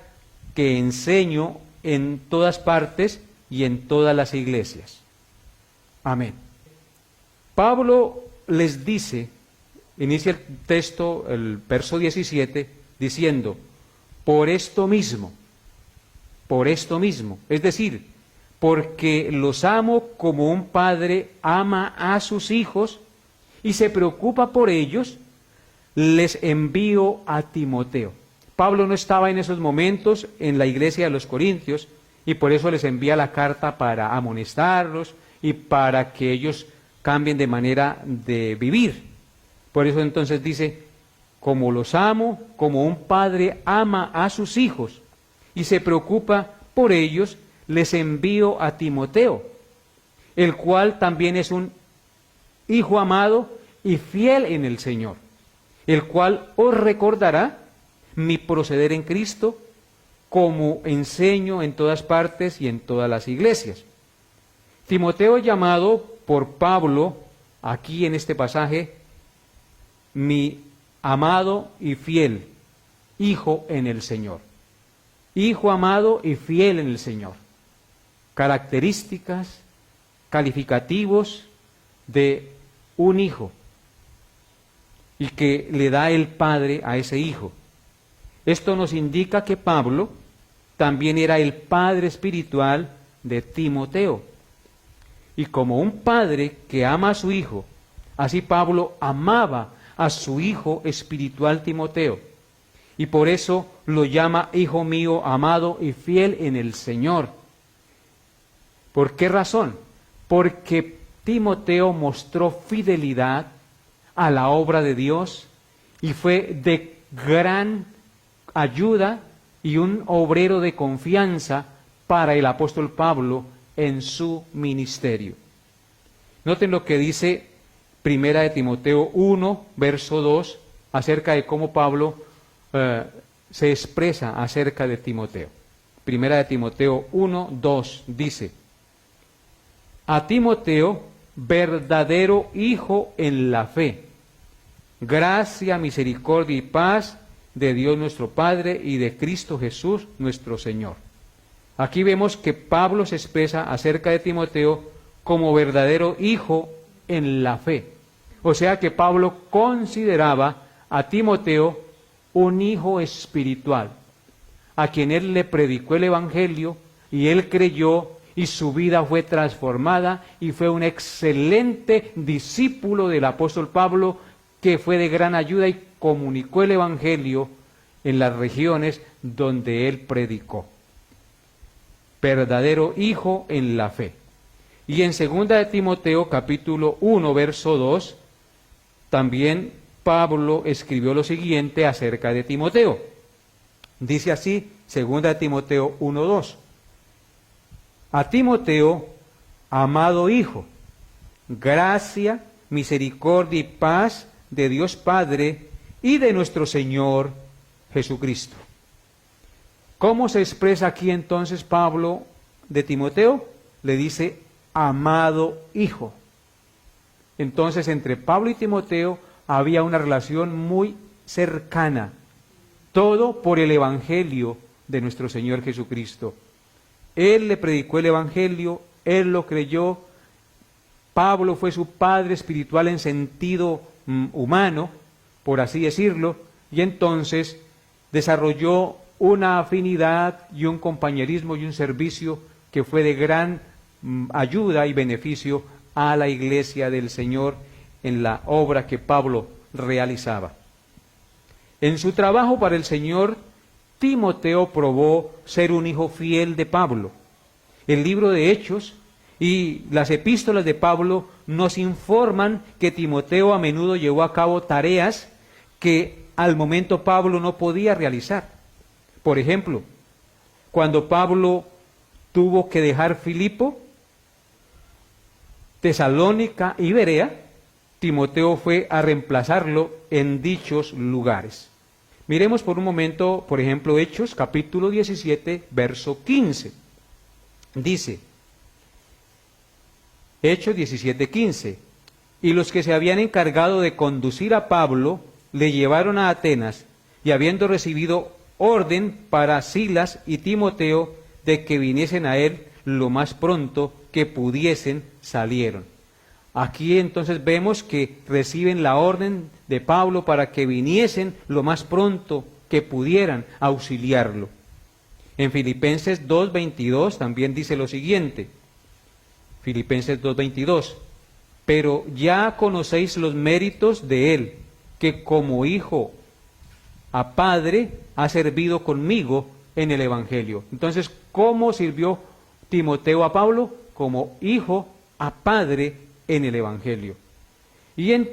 que enseño en todas partes y en todas las iglesias. Amén. Pablo les dice, inicia el texto, el verso 17, diciendo, por esto mismo, es decir, porque los amo como un padre ama a sus hijos y se preocupa por ellos, les envío a Timoteo. Pablo no estaba en esos momentos en la iglesia de los Corintios y por eso les envía la carta para amonestarlos y para que ellos cambien de manera de vivir. Por eso entonces dice, como los amo, como un padre ama a sus hijos y se preocupa por ellos, les envío a Timoteo, el cual también es un hijo amado y fiel en el Señor, el cual os recordará mi proceder en Cristo, como enseño en todas partes y en todas las iglesias. Timoteo, llamado por Pablo, aquí en este pasaje, mi amado y fiel hijo en el Señor. Hijo amado y fiel en el Señor. Características, calificativos de un hijo y que le da el padre a ese hijo. Esto nos indica que Pablo también era el padre espiritual de Timoteo. Y como un padre que ama a su hijo, así Pablo amaba a su hijo espiritual Timoteo. Y por eso lo llama hijo mío amado y fiel en el Señor. ¿Por qué razón? Porque Timoteo mostró fidelidad a la obra de Dios y fue de gran ayuda y un obrero de confianza para el apóstol Pablo en su ministerio. Noten lo que dice Primera de Timoteo 1, verso 2, acerca de cómo Pablo se expresa acerca de Timoteo. Primera de Timoteo 1, 2 dice, a Timoteo, verdadero hijo en la fe, gracia, misericordia y paz de Dios nuestro Padre y de Cristo Jesús nuestro Señor. Aquí vemos que Pablo se expresa acerca de Timoteo como verdadero hijo en la fe. O sea que Pablo consideraba a Timoteo un hijo espiritual, a quien él le predicó el Evangelio y él creyó y su vida fue transformada y fue un excelente discípulo del apóstol Pablo que fue de gran ayuda y comunicó el Evangelio en las regiones donde él predicó. Verdadero hijo en la fe. Y en 2 de Timoteo capítulo 1 verso 2, también Pablo escribió lo siguiente acerca de Timoteo. Dice así, 2 de Timoteo 1:2. A Timoteo, amado hijo, gracia, misericordia y paz de Dios Padre y de nuestro Señor Jesucristo. ¿Cómo se expresa aquí entonces Pablo de Timoteo? Le dice, amado hijo. Entonces, entre Pablo y Timoteo había una relación muy cercana, todo por el Evangelio de nuestro Señor Jesucristo. Él le predicó el Evangelio, él lo creyó, Pablo fue su padre espiritual en sentido humano, por así decirlo, y entonces desarrolló una afinidad y un compañerismo y un servicio que fue de gran ayuda y beneficio a la iglesia del Señor en la obra que Pablo realizaba. En su trabajo para el Señor, Timoteo probó ser un hijo fiel de Pablo. El libro de Hechos y las epístolas de Pablo nos informan que Timoteo a menudo llevó a cabo tareas que al momento Pablo no podía realizar. Por ejemplo, cuando Pablo tuvo que dejar Filipo, Tesalónica y Berea, Timoteo fue a reemplazarlo en dichos lugares. Miremos por un momento, por ejemplo, Hechos, capítulo 17, verso 15. Dice, Hechos 17, 15, y los que se habían encargado de conducir a Pablo, le llevaron a Atenas, y habiendo recibido orden para Silas y Timoteo de que viniesen a él lo más pronto que pudiesen, salieron. Aquí entonces vemos que reciben la orden de Pablo para que viniesen lo más pronto que pudieran auxiliarlo. En Filipenses 2:22 también dice lo siguiente, Filipenses 2:22, pero ya conocéis los méritos de él, que como hijo a padre ha servido conmigo en el Evangelio. Entonces, ¿cómo sirvió Timoteo a Pablo? Como hijo a padre en el Evangelio. Y en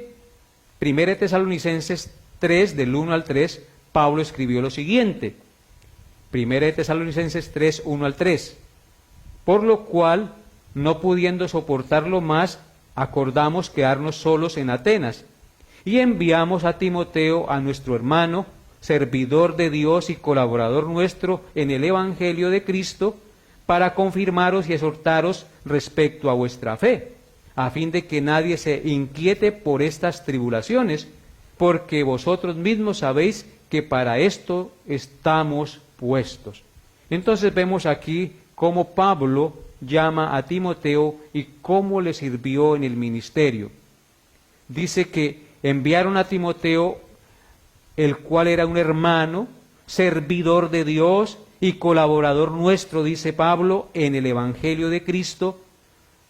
1 Tesalonicenses 3, del 1 al 3, Pablo escribió lo siguiente. 1 Tesalonicenses 3, 1 al 3. Por lo cual, no pudiendo soportarlo más, acordamos quedarnos solos en Atenas. Y enviamos a Timoteo, a nuestro hermano, servidor de Dios y colaborador nuestro en el Evangelio de Cristo, para confirmaros y exhortaros respecto a vuestra fe, a fin de que nadie se inquiete por estas tribulaciones, porque vosotros mismos sabéis que para esto estamos puestos. Entonces vemos aquí cómo Pablo llama a Timoteo y cómo le sirvió en el ministerio. Dice que enviaron a Timoteo, el cual era un hermano, servidor de Dios y colaborador nuestro, dice Pablo, en el Evangelio de Cristo.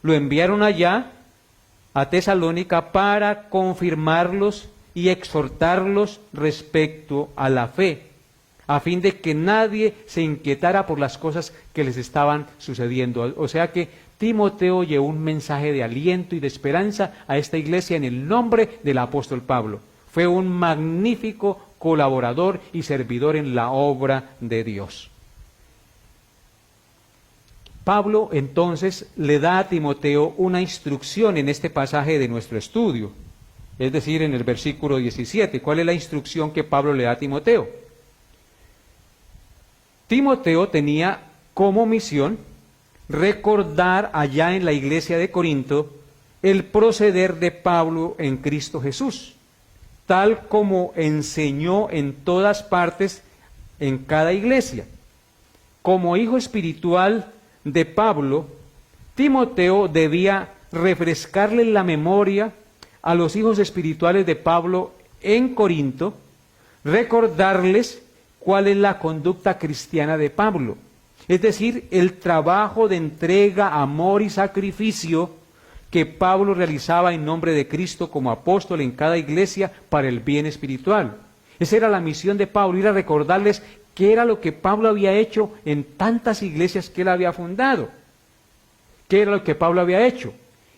Lo enviaron allá, a Tesalónica, para confirmarlos y exhortarlos respecto a la fe, a fin de que nadie se inquietara por las cosas que les estaban sucediendo. O sea que Timoteo llevó un mensaje de aliento y de esperanza a esta iglesia en el nombre del apóstol Pablo. Fue un magnífico colaborador y servidor en la obra de Dios. Pablo entonces le da a Timoteo una instrucción en este pasaje de nuestro estudio, es decir, en el versículo 17. ¿Cuál es la instrucción que Pablo le da a Timoteo? Timoteo tenía como misión recordar allá en la iglesia de Corinto el proceder de Pablo en Cristo Jesús, tal como enseñó en todas partes en cada iglesia. Como hijo espiritual de Pablo, Timoteo debía refrescarle la memoria a los hijos espirituales de Pablo en Corinto, recordarles cuál es la conducta cristiana de Pablo, es decir, el trabajo de entrega, amor y sacrificio que Pablo realizaba en nombre de Cristo como apóstol en cada iglesia para el bien espiritual. Esa era la misión de Pablo, ir a recordarles qué era lo que Pablo había hecho en tantas iglesias que él había fundado. ¿Qué era lo que Pablo había hecho?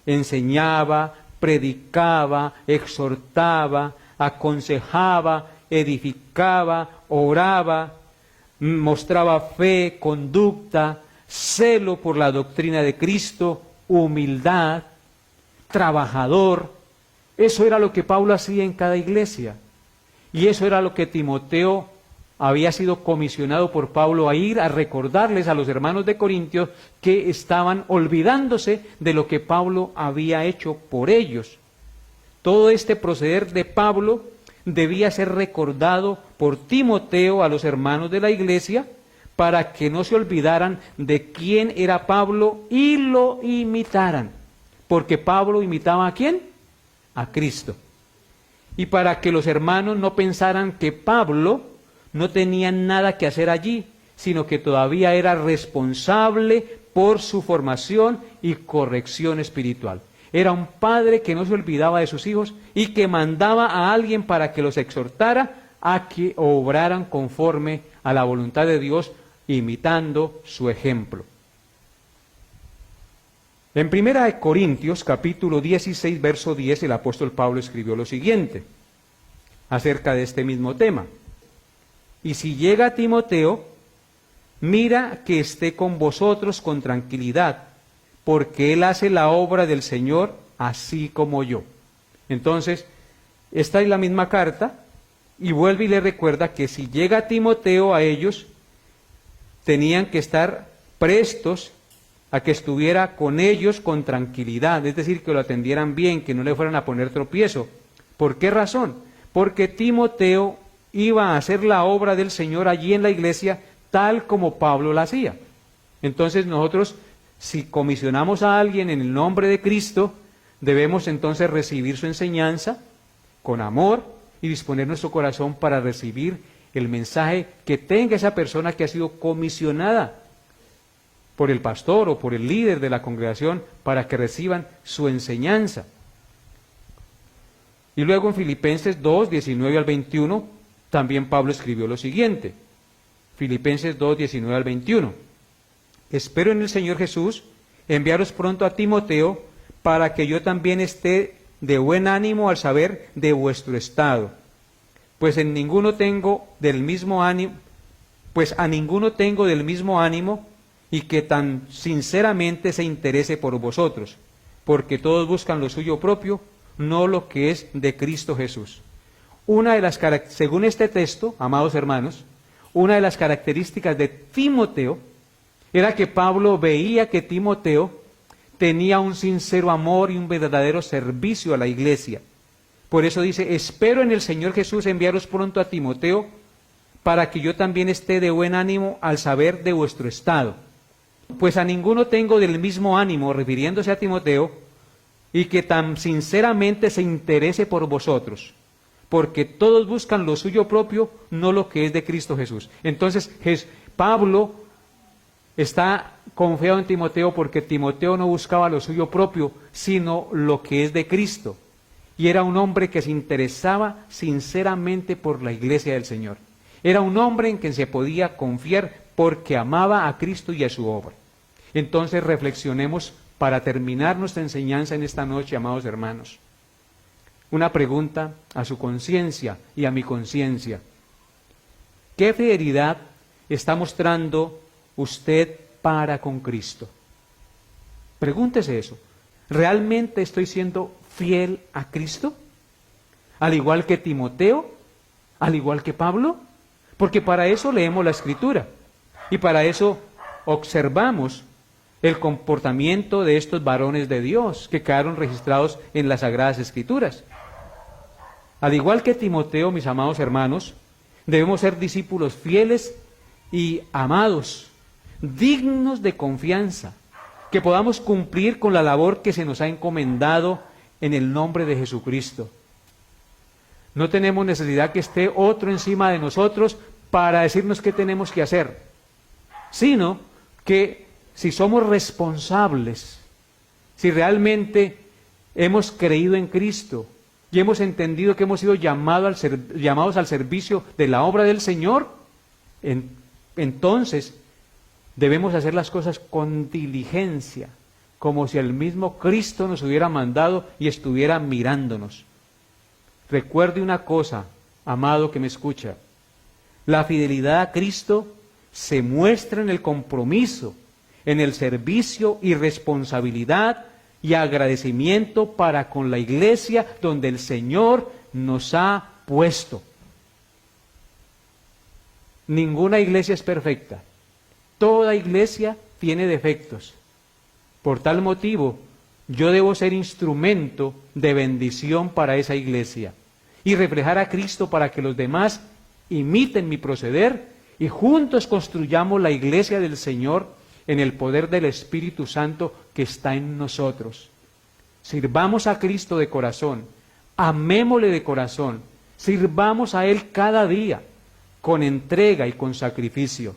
Enseñaba, predicaba, exhortaba, aconsejaba, edificaba, oraba, mostraba fe, conducta, celo por la doctrina de Cristo, humildad, trabajador. Eso era lo que Pablo hacía en cada iglesia. Y eso era lo que Timoteo había sido comisionado por Pablo a ir a recordarles a los hermanos de Corintios que estaban olvidándose de lo que Pablo había hecho por ellos. Todo este proceder de Pablo debía ser recordado por Timoteo a los hermanos de la iglesia para que no se olvidaran de quién era Pablo y lo imitaran. Porque Pablo imitaba ¿a quién? A Cristo. Y para que los hermanos no pensaran que Pablo no tenía nada que hacer allí, sino que todavía era responsable por su formación y corrección espiritual. Era un padre que no se olvidaba de sus hijos y que mandaba a alguien para que los exhortara a que obraran conforme a la voluntad de Dios, imitando su ejemplo. En 1 Corintios, capítulo 16, verso 10, el apóstol Pablo escribió lo siguiente, acerca de este mismo tema. Y si llega Timoteo, mira que esté con vosotros con tranquilidad, porque él hace la obra del Señor así como yo. Entonces, esta es la misma carta, y vuelve y le recuerda que si llega Timoteo a ellos, tenían que estar prestos a que estuviera con ellos con tranquilidad, es decir, que lo atendieran bien, que no le fueran a poner tropiezo. ¿Por qué razón? Porque Timoteo iba a hacer la obra del Señor allí en la iglesia tal como Pablo la hacía. Entonces nosotros, si comisionamos a alguien en el nombre de Cristo, debemos entonces recibir su enseñanza con amor y disponer nuestro corazón para recibir el mensaje que tenga esa persona que ha sido comisionada por el pastor o por el líder de la congregación para que reciban su enseñanza. Y luego en Filipenses 2, 19 al 21, también Pablo escribió lo siguiente. Filipenses 2, 19 al 21. Espero en el Señor Jesús enviaros pronto a Timoteo para que yo también esté de buen ánimo al saber de vuestro estado. Pues a ninguno tengo del mismo ánimo y que tan sinceramente se interese por vosotros, porque todos buscan lo suyo propio, no lo que es de Cristo Jesús. Según este texto, amados hermanos, una de las características de Timoteo era que Pablo veía que Timoteo tenía un sincero amor y un verdadero servicio a la iglesia. Por eso dice, espero en el Señor Jesús enviaros pronto a Timoteo para que yo también esté de buen ánimo al saber de vuestro estado. Pues a ninguno tengo del mismo ánimo, refiriéndose a Timoteo, y que tan sinceramente se interese por vosotros, porque todos buscan lo suyo propio, no lo que es de Cristo Jesús. Entonces, Pablo está confiado en Timoteo porque Timoteo no buscaba lo suyo propio, sino lo que es de Cristo. Y era un hombre que se interesaba sinceramente por la iglesia del Señor. Era un hombre en quien se podía confiar porque amaba a Cristo y a su obra. Entonces reflexionemos para terminar nuestra enseñanza en esta noche, amados hermanos. Una pregunta a su conciencia y a mi conciencia. ¿Qué fidelidad está mostrando usted para con Cristo? Pregúntese eso. ¿Realmente estoy siendo fiel a Cristo? Al igual que Timoteo, al igual que Pablo, porque para eso leemos la Escritura y para eso observamos el comportamiento de estos varones de Dios que quedaron registrados en las Sagradas Escrituras. Al igual que Timoteo, mis amados hermanos, debemos ser discípulos fieles y amados, dignos de confianza, que podamos cumplir con la labor que se nos ha encomendado en el nombre de Jesucristo. No tenemos necesidad que esté otro encima de nosotros para decirnos qué tenemos que hacer, sino que si somos responsables, si realmente hemos creído en Cristo y hemos entendido que hemos sido llamados al servicio de la obra del Señor, entonces debemos hacer las cosas con diligencia, como si el mismo Cristo nos hubiera mandado y estuviera mirándonos. Recuerde una cosa, amado que me escucha, la fidelidad a Cristo se muestra en el compromiso, en el servicio y responsabilidad y agradecimiento para con la iglesia donde el Señor nos ha puesto. Ninguna iglesia es perfecta. Toda iglesia tiene defectos. Por tal motivo, yo debo ser instrumento de bendición para esa iglesia y reflejar a Cristo para que los demás imiten mi proceder y juntos construyamos la iglesia del Señor en el poder del Espíritu Santo que está en nosotros. Sirvamos a Cristo de corazón, amémosle de corazón, sirvamos a Él cada día con entrega y con sacrificio.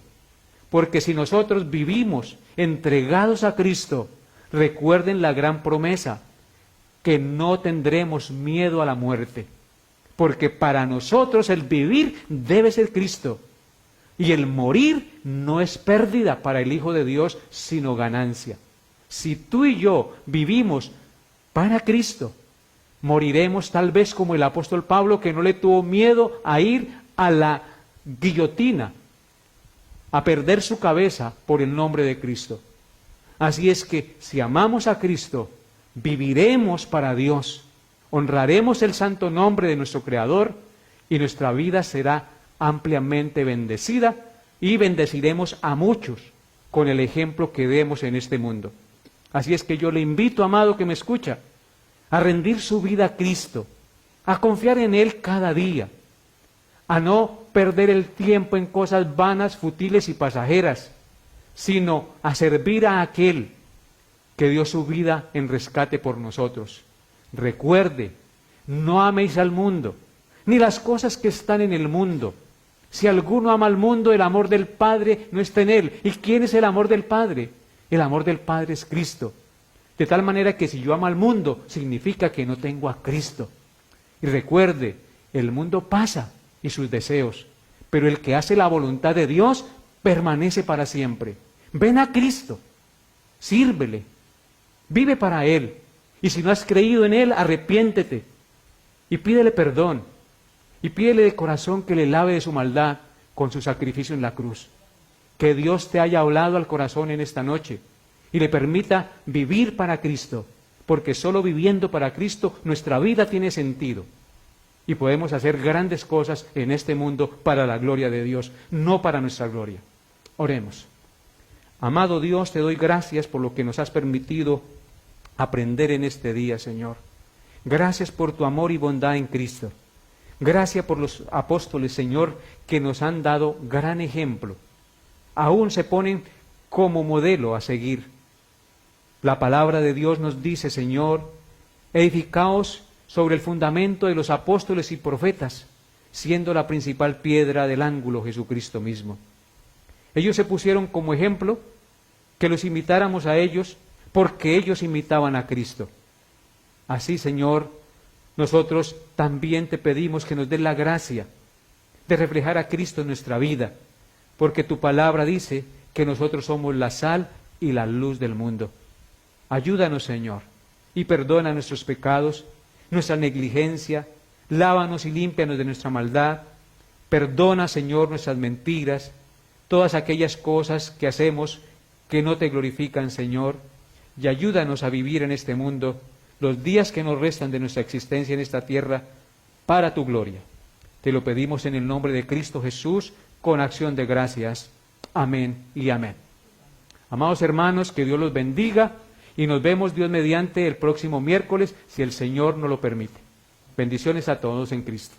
Porque si nosotros vivimos entregados a Cristo, recuerden la gran promesa, que no tendremos miedo a la muerte. Porque para nosotros el vivir debe ser Cristo. Y el morir no es pérdida para el Hijo de Dios, sino ganancia. Si tú y yo vivimos para Cristo, moriremos tal vez como el apóstol Pablo, que no le tuvo miedo a ir a la guillotina, a perder su cabeza por el nombre de Cristo. Así es que si amamos a Cristo, viviremos para Dios, honraremos el santo nombre de nuestro Creador y nuestra vida será ampliamente bendecida y bendeciremos a muchos con el ejemplo que demos en este mundo. Así es que yo le invito, amado que me escucha, a rendir su vida a Cristo, a confiar en Él cada día, a no perder el tiempo en cosas vanas, futiles y pasajeras, sino a servir a aquel que dio su vida en rescate por nosotros. Recuerde, no améis al mundo, ni las cosas que están en el mundo. Si alguno ama al mundo, el amor del Padre no está en él. ¿Y quién es el amor del Padre? El amor del Padre es Cristo. De tal manera que si yo amo al mundo, significa que no tengo a Cristo. Y recuerde, el mundo pasa y sus deseos, pero el que hace la voluntad de Dios permanece para siempre. Ven a Cristo, sírvele, vive para Él. Y si no has creído en Él, arrepiéntete y pídele perdón. Y pídele de corazón que le lave de su maldad con su sacrificio en la cruz. Que Dios te haya hablado al corazón en esta noche y le permita vivir para Cristo, porque solo viviendo para Cristo nuestra vida tiene sentido y podemos hacer grandes cosas en este mundo para la gloria de Dios, no para nuestra gloria. Oremos. Amado Dios, te doy gracias por lo que nos has permitido aprender en este día, Señor. Gracias por tu amor y bondad en Cristo. Gracias por los apóstoles, Señor, que nos han dado gran ejemplo. Aún se ponen como modelo a seguir. La palabra de Dios nos dice, Señor, edificaos sobre el fundamento de los apóstoles y profetas, siendo la principal piedra del ángulo Jesucristo mismo. Ellos se pusieron como ejemplo que los imitáramos a ellos porque ellos imitaban a Cristo. Así, Señor, nosotros también te pedimos que nos des la gracia de reflejar a Cristo en nuestra vida, porque tu palabra dice que nosotros somos la sal y la luz del mundo. Ayúdanos, Señor, y perdona nuestros pecados, nuestra negligencia, lávanos y límpianos de nuestra maldad, perdona, Señor, nuestras mentiras, todas aquellas cosas que hacemos que no te glorifican, Señor, y ayúdanos a vivir en este mundo los días que nos restan de nuestra existencia en esta tierra para tu gloria. Te lo pedimos en el nombre de Cristo Jesús, con acción de gracias. Amén y amén. Amados hermanos, que Dios los bendiga y nos vemos, Dios mediante, el próximo miércoles, si el Señor nos lo permite. Bendiciones a todos en Cristo.